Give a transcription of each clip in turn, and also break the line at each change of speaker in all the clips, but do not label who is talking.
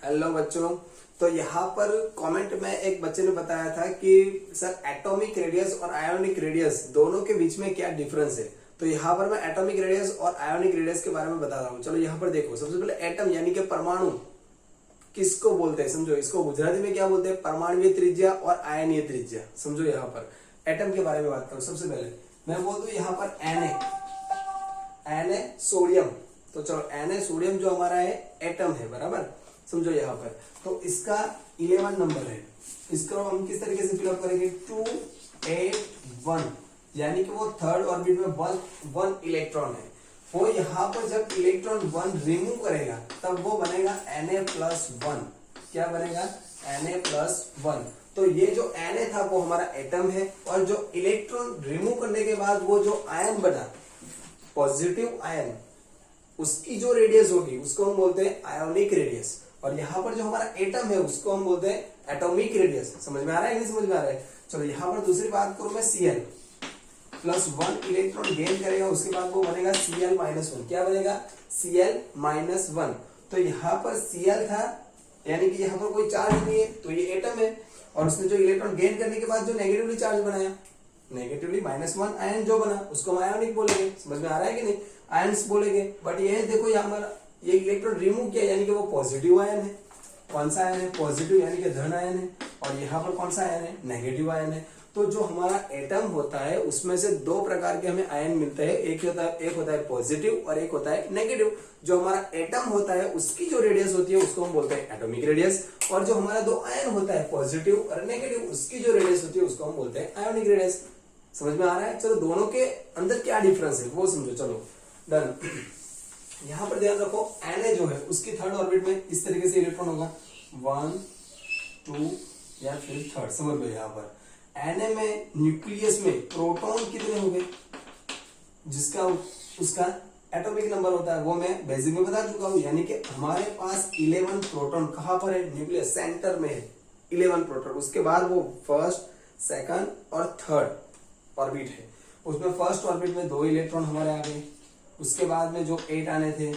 Hello बच्चों। तो यहाँ पर कमेंट में एक बच्चे ने बताया था कि सर एटॉमिक रेडियस और आयोनिक रेडियस दोनों के बीच में क्या डिफरेंस है। तो यहाँ पर मैं एटॉमिक रेडियस और आयोनिक रेडियस के बारे में बता रहा हूँ। चलो यहाँ पर देखो, सबसे पहले एटम यानी कि परमाणु किसको बोलते हैं समझो। इसको गुजराती में क्या बोलते हैं, परमाणुीय त्रिज्या और आयनीय त्रिज्या। समझो यहाँ पर एटम के बारे में बात करूं। सबसे पहले मैं बोल दूं यहाँ पर Na सोडियम। तो चलो Na सोडियम जो हमारा है एटम है, बराबर। समझो यहाँ पर तो इसका 11 नंबर है। इसको हम किस तरीके से फिलअप करेंगे, 281, यानी कि वो थर्ड ऑर्बिट में वन इलेक्ट्रॉन है। वो यहाँ पर जब इलेक्ट्रॉन 1 रिमूव करेगा तब वो बनेगा Na+1। क्या बनेगा, Na+1। तो ये जो Na था वो हमारा एटम है, और जो इलेक्ट्रॉन रिमूव करने के बाद वो जो आयन बना, पॉजिटिव आयन, उसकी जो रेडियस होगी उसको हम बोलते हैं आयोनिक रेडियस। और यहाँ पर जो हमारा एटम है उसको हम बोलते हैं एटॉमिक रेडियस। समझ में आ रहा है, नहीं समझ में आ रहा है। चलो यहाँ पर दूसरी बात करूं मैं, Cl+1 इलेक्ट्रॉन गेन करेगा, उसके बाद वो बनेगा Cl-1। क्या बनेगा, Cl-1। तो यहाँ पर Cl था, यानी कि यहाँ पर कोई चार्ज नहीं है, तो ये एटम है। और उसने जो इलेक्ट्रॉन गेन करने के बाद जो नेगेटिवली चार्ज बनाया, नेगेटिवली -1 आयन जो बना, उसको हम आयोनिक बोलेंगे। समझ में आ रहा है कि नहीं, आयन्स बोलेंगे। बट ये देखो यहाँ पर ये इलेक्ट्रॉन रिमूव किया, यानी कि वो पॉजिटिव आयन है। कौन सा आयन है, पॉजिटिव, यानी कि धन आयन है। और यहाँ पर कौन सा आयन है, नेगेटिव आयन है। तो जो हमारा एटम होता है उसमें से दो प्रकार के हमें आयन मिलते हैं, एक होता है पॉजिटिव और एक होता है नेगेटिव। जो हमारा एटम होता है उसकी जो रेडियस होती है उसको हम बोलते हैं एटॉमिक रेडियस, और जो हमारा दो आयन होता है पॉजिटिव और नेगेटिव, उसकी जो रेडियस होती है उसको हम बोलते हैं आयोनिक रेडियस। समझ में आ रहा है। चलो दोनों के अंदर क्या डिफरेंस है वो समझो। चलो डन। यहाँ पर ध्यान रखो, Na जो है उसकी थर्ड ऑर्बिट में इस तरीके से इलेक्ट्रॉन होगा, 1 2 या फिर थर्ड। समझ लो यहाँ पर Na में न्यूक्लियस में प्रोटॉन कितने होंगे, जिसका उसका एटॉमिक नंबर होता है वो मैं बेसिक में बता चुका हूँ। यानी कि हमारे पास 11 प्रोटॉन कहाँ पर है, न्यूक्लियस सेंटर में है 11 प्रोटॉन। उसके बाद वो फर्स्ट, सेकंड और थर्ड ऑर्बिट है। उसमें फर्स्ट ऑर्बिट में 2 इलेक्ट्रॉन हमारे आ गए। उसके बाद में जो 8 आने थे,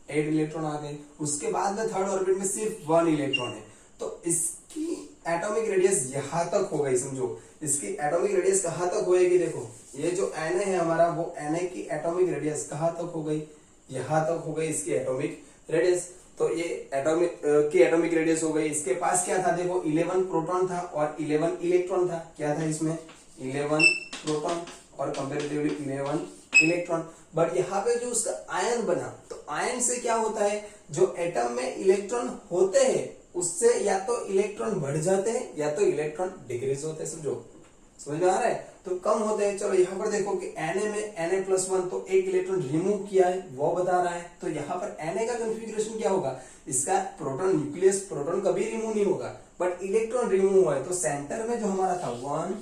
8 इलेक्ट्रॉन आ गए। उसके बाद में थर्ड ऑर्बिट में सिर्फ 1 इलेक्ट्रॉन है। तो इसकी एटॉमिक रेडियस यहां तक हो गई। समझो इसकी एटॉमिक रेडियस कहां तक होएगी, देखो ये जो Na है हमारा, वो Na की एटॉमिक रेडियस कहां तक हो गई, यहां तक हो गई इसकी एटॉमिक रेडियस। तो ये एटॉमिक रेडियस हो गई। इसके पास क्या था, देखो 11 प्रोटॉन था और 11 इलेक्ट्रॉन था। क्या था इसमें, 11 प्रोटॉन और कंपैरेटिवली 11 इलेक्ट्रॉन। बट यहाँ पे जो उसका आयन बना, तो आयन से क्या होता है, जो एटम में इलेक्ट्रॉन होते हैं उससे या तो इलेक्ट्रॉन बढ़ जाते हैं या तो इलेक्ट्रॉन डिक्रीज होते हैं। समझ में आ रहा है, तो कम होते हैं। चलो यहाँ पर देखो कि Na में Na+1, तो एक इलेक्ट्रॉन रिमूव किया है वो बता रहा है। तो यहाँ पर Na का कॉन्फ़िगरेशन क्या होगा, इसका प्रोटॉन, न्यूक्लियस प्रोटॉन कभी रिमूव नहीं होगा, बट इलेक्ट्रॉन रिमूव हुआ है। तो सेंटर में जो हमारा था 1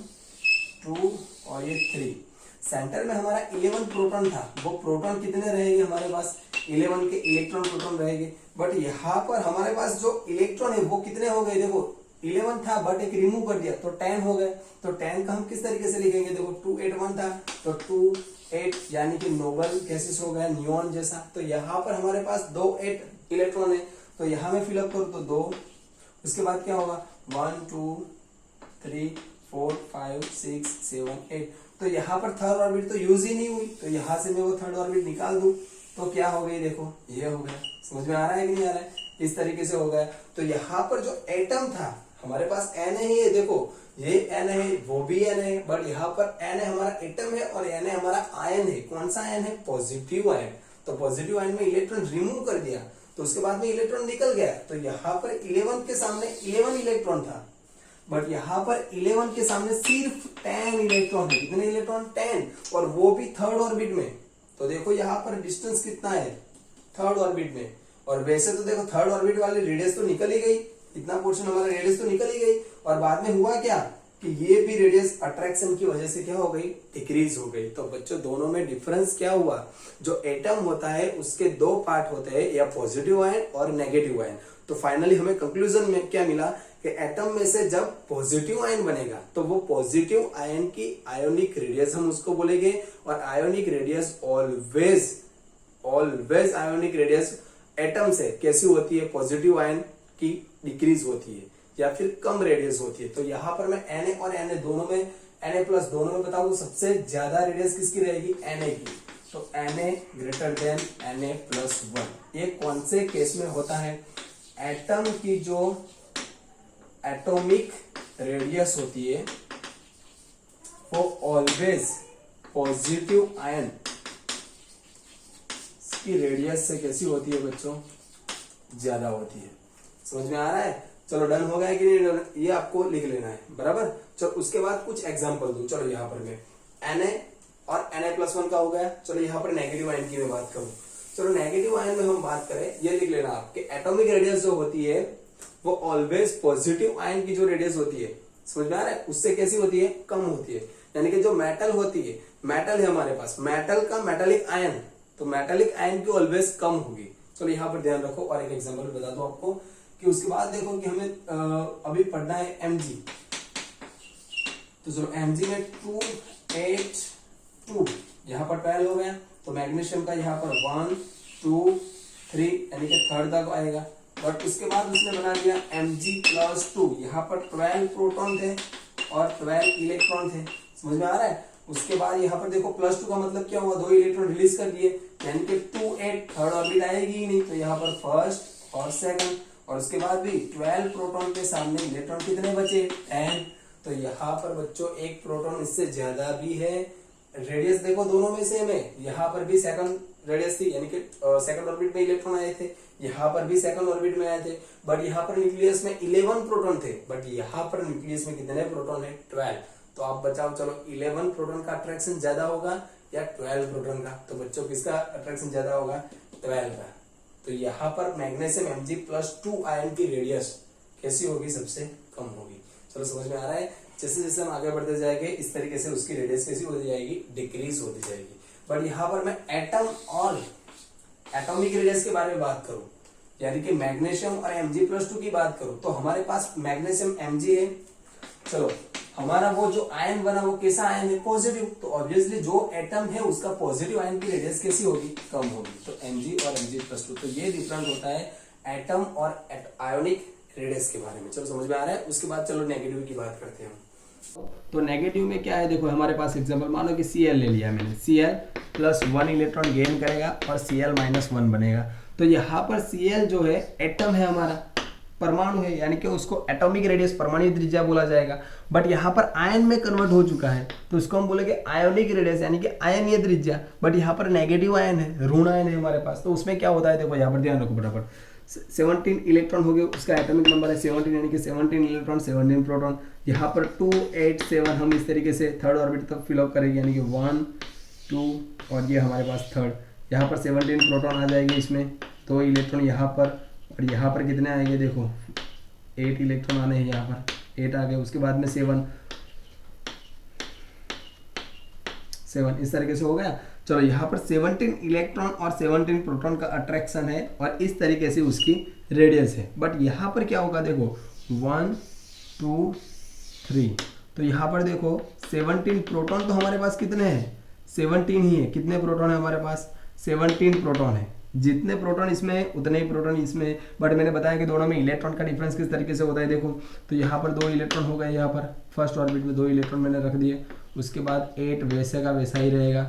2 और ये 3, सेंटर में हमारा 11 प्रोटॉन था। वो प्रोटॉन कितने रहेंगे हमारे पास, 11 के इलेक्ट्रॉन प्रोटॉन रहेंगे। बट यहाँ पर हमारे पास जो इलेक्ट्रॉन है वो कितने हो गए, देखो 11 था बट एक रिमूव कर दिया तो 10 हो गए। तो 10 का हम किस तरीके से लिखेंगे, देखो 281 था तो 2 8, यानी कि नोबल गैसेस हो गया, नियॉन जैसा। तो यहाँ पर हमारे पास 2 8 इलेक्ट्रॉन है, तो यहाँ में फिलअप करूँ तो 2। उसके बाद क्या होगा, 1 2 3 4 5 6 7 8। तो यहाँ पर थर्ड ऑर्बिट तो यूज ही नहीं हुई, तो यहाँ से मैं वो थर्ड ऑर्बिट निकाल दूं तो क्या हो गई, देखो ये हो गया। समझ में आ रहा है कि नहीं आ रहा है, इस तरीके से हो गया। तो यहाँ पर जो एटम था हमारे पास Na ही है, देखो ये Na है, वो भी Na है, बट यहाँ पर Na हमारा एटम है और Na हमारा आयन है। कौन सा आयन है, पॉजिटिव आयन। तो पॉजिटिव आयन में इलेक्ट्रॉन रिमूव कर दिया तो उसके बाद में इलेक्ट्रॉन निकल गया। तो यहाँ पर 11 के सामने 11 इलेक्ट्रॉन था, बट यहाँ पर 11 के सामने सिर्फ 10 इलेक्ट्रॉन है। कितने इलेक्ट्रॉन, 10, और वो भी थर्ड ऑर्बिट में। तो देखो यहाँ पर डिस्टेंस कितना है थर्ड ऑर्बिट में। और वैसे तो देखो थर्ड ऑर्बिट वाली रेडियस तो निकल ही गई, इतना पोर्शन हमारा रेडियस तो निकल ही गई। और बाद में हुआ क्या कि ये भी रेडियस अट्रैक्शन की वजह से क्या हो गई, डिक्रीज हो गई। तो बच्चों दोनों में डिफरेंस क्या हुआ, जो एटम होता है उसके 2 पार्ट होते हैं, या पॉजिटिव आयन और नेगेटिव आयन। तो फाइनली हमें कंक्लूजन में क्या मिला कि एटम में से जब पॉजिटिव आयन बनेगा तो वो पॉजिटिव आयन की आयोनिक रेडियस हम उसको बोलेंगे, और ionic radius always ionic radius atom से कैसी होती है, पॉजिटिव आयन की डिक्रीज होती है या फिर कम रेडियस होती है। तो यहाँ पर मैं Na और Na दोनों में, Na+ दोनों में बताऊं सबसे ज्यादा रेडियस किसकी रहेगी, Na की। तो Na ग्रेटर देन Na+1। ये कौन से केस में होता है, एटम की जो एटॉमिक रेडियस होती है वो ऑलवेज पॉजिटिव आयन की रेडियस से कैसी होती है बच्चों, ज्यादा होती है। समझ में आ रहा है? चलो डन हो गया कि नहीं, ये आपको लिख लेना है बराबर। चलो उसके बाद कुछ एग्जांपल दूं। चलो यहाँ पर मैं Na और Na+1 का हो गया। चलो यहाँ पर नेगेटिव आयन की मैं बात करूं। चलो नेगेटिव आयन में हम बात करें, ये लिख लेना आपके एटॉमिक रेडियस जो होती है वो ऑलवेज पॉजिटिव आयन की जो रेडियस होती है, समझ में आ रहा है, उससे कैसी होती है, कम होती है। यानी कि जो मेटल होती है, मेटल है हमारे पास, मेटल का मेटालिक आयन, तो मेटालिक आयन की ऑलवेज कम होगी। चलो यहाँ पर ध्यान रखो और एक एग्जांपल बता दो आपको कि उसके बाद देखो कि हमें अभी पढ़ना है Mg। तो चलो Mg में 2 8 2 यहाँ पर 12 हो गया। तो मैग्नीशियम का यहाँ पर 1 2 3 यानी कि थर्ड तक आएगा। बट उसके बाद उसने बना दिया Mg+2, यहाँ पर 12 प्रोटॉन थे और 12 इलेक्ट्रॉन थे। समझ में आ रहा है? उसके बाद यहाँ पर देखो +2 का मतलब क्या हुआ, 2 इलेक्ट्रॉन रिलीज कर दिए, यानी कि 2 8 थर्ड ऑर्बिट आएगी ही नहीं। तो यहाँ पर फर्स्ट और सेकंड, और उसके बाद भी 12 प्रोटॉन के सामने इलेक्ट्रॉन कितने बचे, 10। तो यहाँ पर बच्चों एक प्रोटॉन इससे ज्यादा भी है। रेडियस देखो दोनों में सेम है, यहाँ पर भी सेकंड रेडियस थी, यानी कि सेकंड ऑर्बिट में इलेक्ट्रॉन आए थे, यहाँ पर भी सेकंड ऑर्बिट में आए थे। बट यहाँ पर न्यूक्लियस में 11 प्रोटॉन थे, बट यहाँ पर न्यूक्लियस में कितने प्रोटॉन है, 12। तो आप बचाओ, चलो 11 प्रोटॉन का अट्रैक्शन ज्यादा होगा या 12 प्रोटॉन का? तो बच्चों किसका अट्रैक्शन ज्यादा होगा, 12 का। तो यहाँ पर मैग्नीशियम Mg+2 आयन की रेडियस कैसी होगी, सबसे कम होगी। चलो समझ में आ रहा है? जैसे जैसे हम आगे बढ़ते जाएंगे इस तरीके से उसकी रेडियस कैसी होती जाएगी, डिक्रीज होती जाएगी। बट यहाँ पर मैं एटम और एटॉमिक रेडियस के बारे में बात करूं, यानी कि मैग्नीशियम और Mg+2 की बात करूं, तो हमारे पास मैग्नीशियम Mg है। चलो हमारा वो जो आयन बना वो कैसा आयन है, पॉजिटिव। तो ऑब्वियसली जो एटम है उसका पॉजिटिव आयन की रेडियस कैसी होगी, कम होगी। तो Mg और Mg+2, तो ये डिफरेंस होता है एटम और आयोनिक रेडियस के बारे में। चलो समझ में आ रहा है? उसके बाद चलो नेगेटिव की बात करते हैं। तो नेगेटिव में क्या है, देखो हमारे पास एग्जांपल मानो कि Cl ले लिया मैंने, Cl+1 इलेक्ट्रॉन गेन करेगा और Cl-1 बनेगा। तो यहाँ पर Cl जो है एटम है हमारा, परमाणु है, यानी कि उसको एटॉमिक रेडियस परमाणु त्रिज्या बोला जाएगा। बट यहाँ पर आयन में कन्वर्ट हो चुका है तो इसको हम बोलेंगे आयोनिक रेडियस, यानी कि आयनीय त्रिज्या। बट यहाँ पर नेगेटिव आयन है, ऋण आयन है हमारे पास, तो उसमें क्या होता है, देखो यहाँ पर ध्यान रखो फटाफट। 17 इलेक्ट्रॉन हो गए, उसका एटॉमिक नंबर है 17, यानी कि 17 इलेक्ट्रॉन 17 प्रोटॉन। यहाँ पर 2 8 7 हम इस तरीके से थर्ड ऑर्बिट तक फिलअप करेंगे, यानी कि 1 2 और ये हमारे पास थर्ड। यहाँ पर 17 प्रोटॉन आ जाएंगे, इसमें 2 इलेक्ट्रॉन यहाँ पर, और यहाँ पर कितने आएंगे, देखो 8 इलेक्ट्रॉन आने हैं, यहाँ पर 8 आ गए। उसके बाद में 7 इस तरीके से हो गया। चलो यहाँ पर 17 इलेक्ट्रॉन और 17 प्रोटॉन का अट्रैक्शन है और इस तरीके से उसकी रेडियस है। बट यहाँ पर क्या होगा, देखो 1 2 3, तो यहाँ पर देखो 17 प्रोटॉन तो हमारे पास कितने हैं, 17 ही है। कितने प्रोटॉन है हमारे पास, 17 प्रोटॉन है। जितने प्रोटॉन इसमें है उतने ही प्रोटॉन इसमें। बट मैंने बताया कि दोनों में इलेक्ट्रॉन का डिफरेंस किस तरीके से होता है, देखो तो यहाँ पर 2 इलेक्ट्रॉन हो गए, यहाँ पर फर्स्ट ऑर्बिट में 2 इलेक्ट्रॉन मैंने रख दिए। उसके बाद 8 वैसे का वैसा ही रहेगा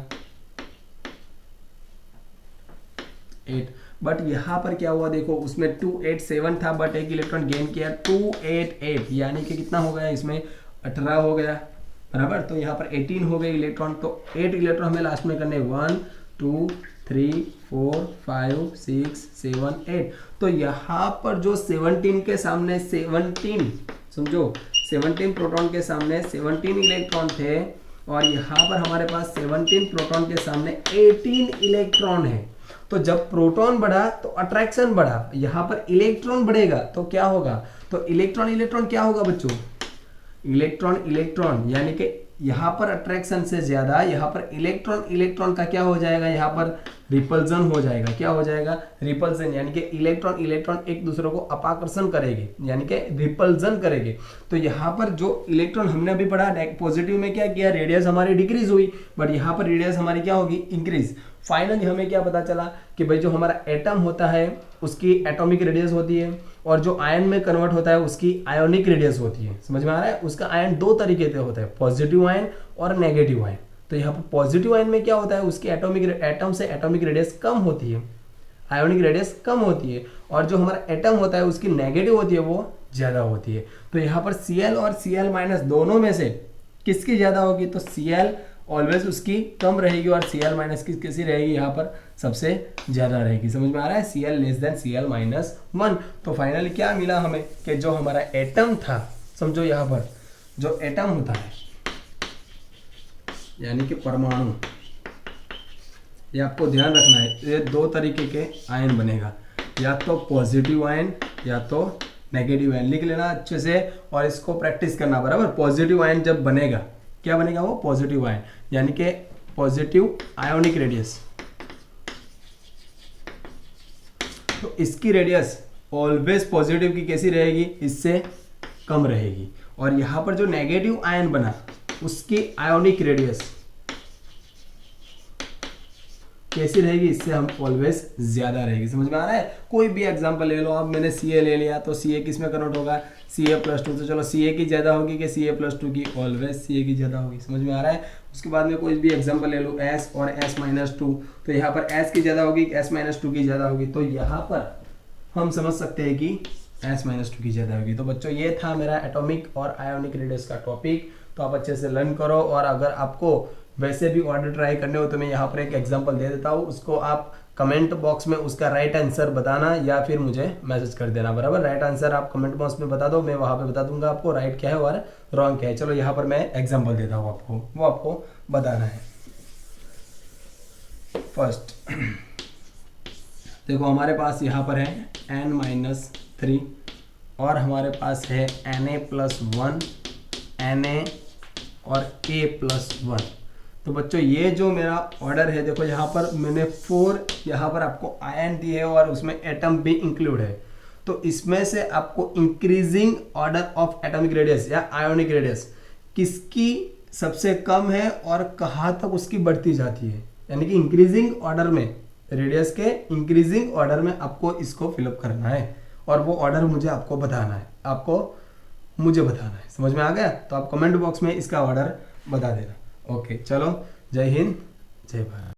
8। बट यहाँ पर क्या हुआ, देखो उसमें 2 8 7 था, बट एक इलेक्ट्रॉन गेन किया 2 8 8, यानी कि कितना हो गया, इसमें 18 हो गया बराबर। तो यहाँ पर 18 हो गए इलेक्ट्रॉन। तो 8 इलेक्ट्रॉन हमें लास्ट में करने 1 2 3 4 5 6 7 8। तो यहाँ पर जो 17 के सामने 17, समझो 17 प्रोटॉन के सामने 17 इलेक्ट्रॉन थे, और यहाँ पर हमारे पास 17 प्रोटॉन के सामने 18 इलेक्ट्रॉन है। तो जब प्रोटॉन बढ़ा तो अट्रैक्शन बढ़ा, यहाँ पर इलेक्ट्रॉन बढ़ेगा तो क्या होगा, तो इलेक्ट्रॉन क्या होगा बच्चों, इलेक्ट्रॉन यानी कि यहाँ पर अट्रैक्शन से ज्यादा यहाँ पर इलेक्ट्रॉन का क्या हो जाएगा, यहाँ पर रिपल्जन हो जाएगा। क्या हो जाएगा, रिपल्जन, यानी कि इलेक्ट्रॉन एक दूसरे को अपाकर्षण करेंगे, यानी कि रिपल्जन करेंगे। तो यहाँ पर जो इलेक्ट्रॉन हमने अभी पढ़ा पॉजिटिव में क्या किया, रेडियस हमारी डिक्रीज हुई, बट यहाँ पर रेडियस हमारी क्या होगी, इंक्रीज। फाइनली हमें क्या पता चला कि भाई जो हमारा एटम होता है उसकी एटॉमिक रेडियस होती है, और जो आयन में कन्वर्ट होता है उसकी आयोनिक रेडियस होती है। समझ में आ रहा है? उसका आयन दो तरीके से होता है, पॉजिटिव आयन और नेगेटिव आयन। तो यहाँ पर पॉजिटिव आयन में क्या होता है, उसकी एटम से एटॉमिक रेडियस कम होती है, आयोनिक रेडियस कम होती है, और जो हमारा एटम होता है उसकी नेगेटिव होती है, वो ज़्यादा होती है। तो यहाँ पर Cl और Cl माइनस दोनों में से किसकी ज़्यादा होगी, तो Cl ऑलवेज उसकी कम रहेगी और Cl माइनस की किसी रहेगी, यहाँ पर सबसे ज़्यादा रहेगी। समझ में आ रहा है? Cl less than Cl minus 1। तो फाइनली क्या मिला हमें कि जो हमारा एटम था, समझो यहाँ पर जो एटम होता है यानी कि परमाणु, ये आपको ध्यान रखना है, ये दो तरीके के आयन बनेगा, या तो पॉजिटिव आयन या तो नेगेटिव आयन। लिख लेना अच्छे से और इसको प्रैक्टिस करना बराबर। पॉजिटिव आयन जब बनेगा, क्या बनेगा वो, पॉजिटिव आयन, यानी कि पॉजिटिव आयोनिक रेडियस, तो इसकी रेडियस ऑलवेज पॉजिटिव की कैसी रहेगी, इससे कम रहेगी। और यहां पर जो नेगेटिव आयन बना उसकी आयोनिक रेडियस कैसी रहेगी, इससे हम ऑलवेज ज्यादा रहेगी। समझ में आ रहा है? कोई भी एग्जांपल ले लो, अब मैंने Ca ले लिया तो Ca किस में कन्वर्ट होगा, Ca+2, तो चलो Ca की ज्यादा होगी कि Ca+2 की, ऑलवेज Ca की ज्यादा होगी। समझ में आ रहा है? उसके बाद में कोई भी एग्जांपल ले लो S और S-2, तो यहाँ पर S की ज्यादा होगी, S-2 की ज्यादा होगी, तो यहाँ पर हम समझ सकते हैं कि S-2 की ज्यादा होगी। तो बच्चों ये था मेरा एटॉमिक और आयोनिक रेडियस का टॉपिक, तो आप अच्छे से लर्न करो। और अगर आपको वैसे भी ऑर्डर ट्राई करने हो तो मैं यहाँ पर एक एग्जांपल दे देता हूँ, उसको आप कमेंट बॉक्स में उसका राइट आंसर बताना या फिर मुझे मैसेज कर देना बराबर। राइट आंसर आप कमेंट बॉक्स में बता दो, मैं वहाँ पे बता दूंगा आपको राइट क्या है और रॉन्ग क्या है। चलो यहाँ पर मैं एग्जांपल देता हूँ आपको, वो आपको बताना है। फर्स्ट देखो हमारे पास यहाँ पर है N-3 और हमारे पास है Na+1 Na और K+1। तो बच्चों ये जो मेरा ऑर्डर है, देखो यहाँ पर मैंने 4 यहाँ पर आपको आयन दिए है और उसमें एटम भी इंक्लूड है। तो इसमें से आपको increasing order of atomic radius या आयोनिक रेडियस किसकी सबसे कम है और कहाँ तक उसकी बढ़ती जाती है, यानी कि इंक्रीजिंग ऑर्डर में, रेडियस के इंक्रीजिंग ऑर्डर में आपको इसको फिलअप करना है और वो ऑर्डर मुझे आपको बताना है, आपको मुझे बताना है। समझ में आ गया? तो आप कमेंट बॉक्स में इसका ऑर्डर बता देना। ओके चलो, जय हिंद, जय भारत।